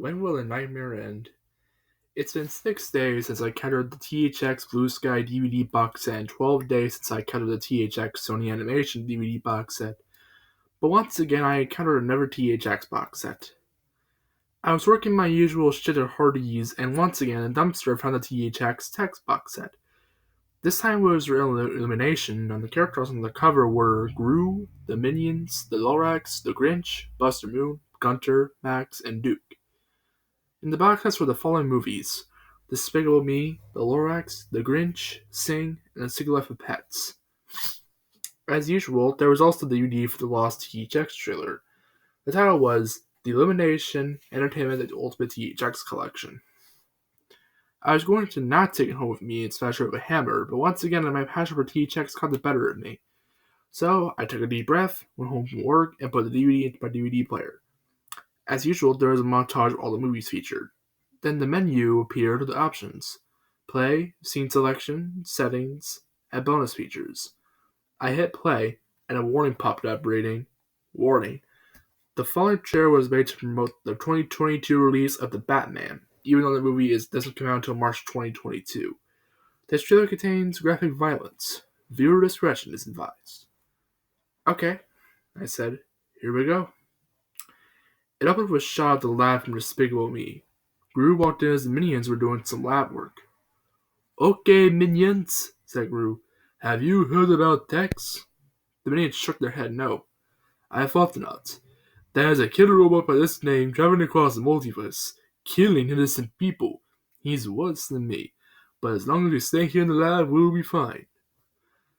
When will the nightmare end? It's been 6 days since I counted the THX Blue Sky DVD box set and 12 days since I counted the THX Sony Animation DVD box set. But once again, I encountered another THX box set. I was working my usual shit at Hardee's, and once again, a dumpster found the THX text box set. This time it was real Illumination, and the characters on the cover were Gru, the Minions, the Lorax, the Grinch, Buster Moon, Gunter, Max, and Duke. In the box sets were the following movies: Despicable Me, The Lorax, The Grinch, Sing, and A Single Life of Pets. As usual, there was also the DVD for the Lost THX trailer. The title was The Illumination Entertainment The Ultimate THX Collection. I was going to not take it home with me and smash it with a hammer, but once again my passion for THX got the better of me. So I took a deep breath, went home from work, and put the DVD into my DVD player. As usual, there was a montage of all the movies featured. Then the menu appeared with the options: play, scene selection, settings, and bonus features. I hit play, and a warning popped up reading, "Warning. The following trailer was made to promote the 2022 release of The Batman, even though the movie doesn't come out until March 2022. This trailer contains graphic violence. Viewer discretion is advised." Okay, I said. Here we go. It opened with a shot of the lab from Despicable Me. Gru walked in as the Minions were doing some lab work. "Okay, Minions," said Gru. "Have you heard about THX?" The Minions shook their head no. "I thought not. There is a killer robot by this name traveling across the multiverse, killing innocent people. He's worse than me, but as long as we stay here in the lab, we'll be fine."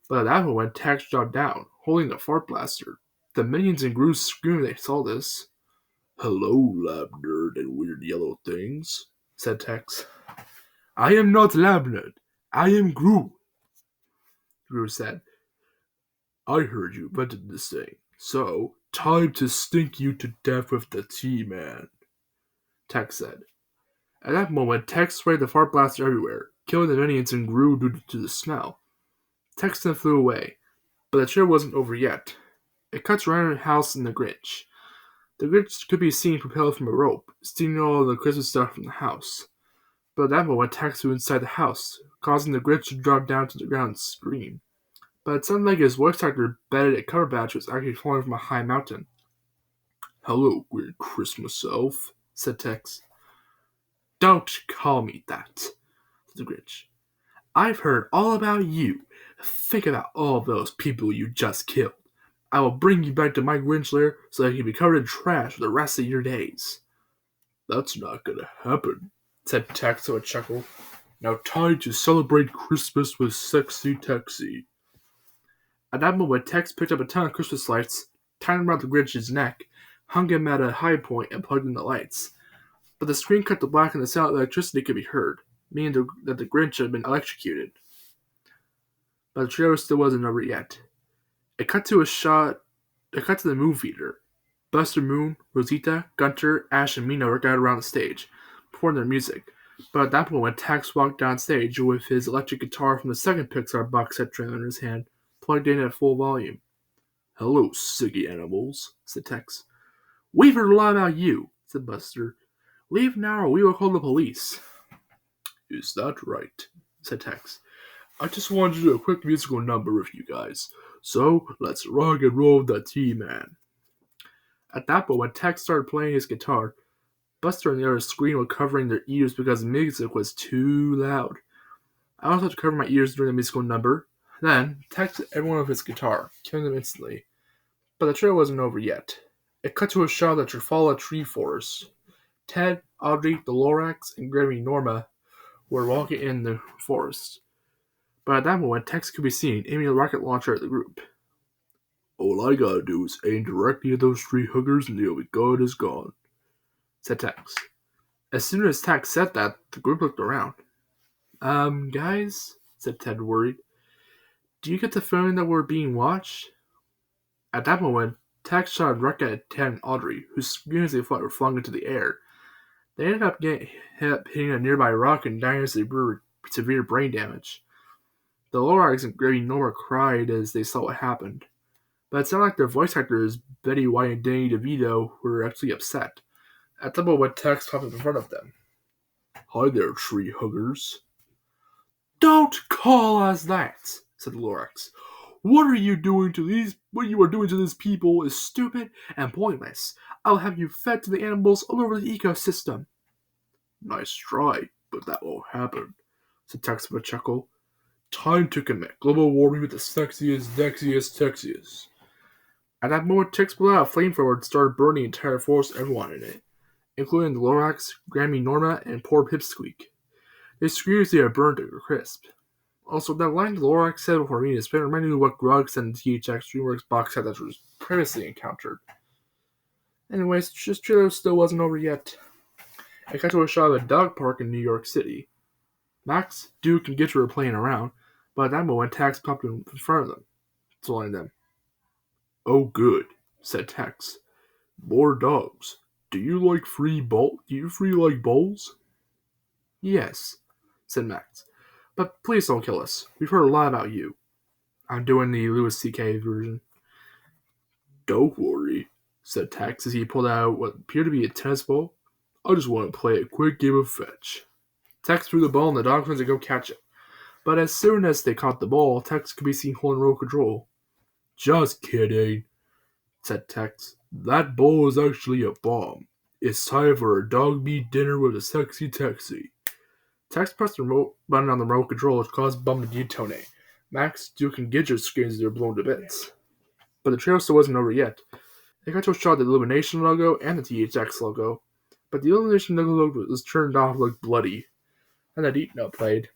But at that moment, THX dropped down, holding a fart blaster. The Minions and Gru screamed when they saw this. "Hello, lab nerd and weird yellow things," said THX. "I am not lab nerd. I am Gru," Gru said. "I heard you invented this thing, so time to stink you to death with the T-Man," THX said. At that moment, THX sprayed the fart blaster everywhere, killing the Minions and Gru due to the smell. THX then flew away, but the trailer wasn't over yet. It cuts around a house in the Grinch. The Grinch could be seen propelled from a rope, stealing all the Christmas stuff from the house. But at that moment, THX flew inside the house, causing the Grinch to drop down to the ground and scream. But it sounded like his voice actor betted a cover badge was actually falling from a high mountain. "Hello, weird Christmas elf," said THX. "Don't call me that," said the Grinch. "I've heard all about you. Think about all those people you just killed. I will bring you back to my Grinch lair so that you can be covered in trash for the rest of your days." "That's not gonna happen," said THX with a chuckle. "Now time to celebrate Christmas with Sexy Texy." At that moment, THX picked up a ton of Christmas lights, tied them around the Grinch's neck, hung him at a high point, and plugged in the lights. But the screen cut to black and the sound of electricity could be heard, meaning that the Grinch had been electrocuted. But the trailer still wasn't over yet. It cut to the movie theater. Buster Moon, Rosita, Gunter, Ash, and Mina were gathered around the stage, performing their music. But at that point, THX walked down stage with his electric guitar from the second Pixar box set trailer in his hand, plugged in at full volume. "Hello, siggy animals," said THX. "We've heard a lot about you," said Buster. "Leave now or we will call the police." "Is that right?" said THX. "I just wanted to do a quick musical number with you guys, so let's rock and roll the T-Man." At that point, when THX started playing his guitar, Buster and the others screamed while covering their ears because the music was too loud. I also had to cover my ears during the musical number. Then, THX hit everyone with his guitar, killing them instantly. But the trailer wasn't over yet. It cut to a shot of the Trafala tree forest. Ted, Audrey, the Lorax, and Grammy Norma were walking in the forest. But at that moment, THX could be seen aiming a rocket launcher at the group. "All I gotta do is aim directly at those tree huggers and they'll be good as gone," said THX. As soon as THX said that, the group looked around. Guys," said Ted, worried. "Do you get the feeling that we're being watched?" At that moment, THX shot a rocket at Ted and Audrey, whose screams as they were flung into the air. They ended up hitting a nearby rock and dying of severe brain damage. The Lorax and Gravy Norma cried as they saw what happened. But it sounded like their voice actors, Betty White and Danny DeVito, were actually upset. At the moment, Tex popped up in front of them. Hi there, tree huggers. Don't call us that, said the Lorax. What you are doing to these people is stupid and pointless. I'll have you fed to the animals all over the ecosystem. Nice try, but that won't happen, said Tex with a chuckle. Time to commit global warming with the sexiest. At that moment, Tex pulled out a flamethrower and started burning the entire forest and everyone in it, including the Lorax, Grammy Norma, and poor Pipsqueak. They screamed as they were burned to a crisp. Also, that line the Lorax said before me is reminded me of what Grug said in the THX DreamWorks box set that was previously encountered. Anyways, this trailer still wasn't over yet. I got to a shot of a dog park in New York City. Max, Duke, and Gitcher were playing around, but at that moment, Tex popped in front of them, telling them, "Oh, good," said Tex. "More dogs. Do you like free bowls?" "Yes," said Max. "But please don't kill us. We've heard a lot about you." I'm doing the Louis C.K. version. "Don't worry," said Tex as he pulled out what appeared to be a tennis ball. "I just want to play a quick game of fetch." Tex threw the ball and the dogs went to go catch it. But as soon as they caught the ball, Tex could be seen holding remote control. "Just kidding," said Tex. "That ball is actually a bomb. It's time for a dog meat dinner with a sexy Texie." Tex pressed the remote button on the remote control, which caused the bomb to detonate. Max, Duke, and Gidget screamed as they were blown to bits. But the trailer still wasn't over yet. They got to show the Illumination logo and the THX logo, but the Illumination logo was turned off, looked bloody, and a deep note played.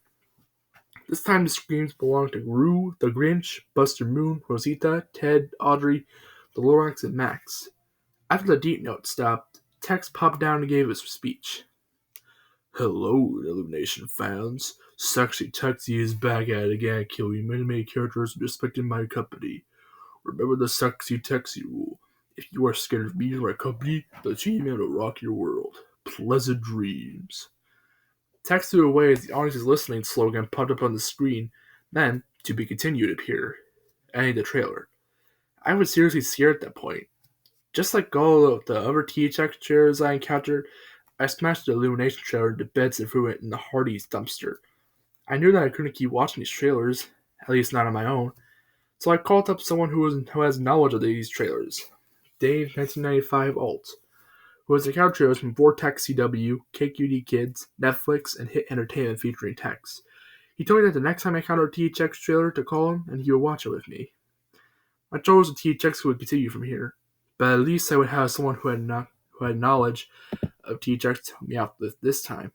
This time the screams belonged to Gru, the Grinch, Buster Moon, Rosita, Ted, Audrey, the Lorax, and Max. After the deep note stopped, Tex popped down and gave his speech. "Hello, Illumination fans. Sexy Texie is back at it again, killing many characters and respecting my company. Remember the Sexy Texie rule. If you are scared of me or my company, the team will rock your world. Pleasant dreams." Text threw away as the audience is listening slogan popped up on the screen. Then, "To be continued" appeared, ending the trailer. I was seriously scared at that point. Just like all of the other THX trailers I encountered, I smashed the Illumination trailer into bits and threw it in the Hardee's dumpster. I knew that I couldn't keep watching these trailers, at least not on my own, so I called up someone who has knowledge of these trailers. Dave 1995 Alt, who has account trailers from Vortex CW, KQD Kids, Netflix, and Hit Entertainment featuring Tex. He told me that the next time I encountered a THX trailer to call him, and he would watch it with me. I chose the THX would continue from here, but at least I would have someone who had knowledge of THX to help me out this time.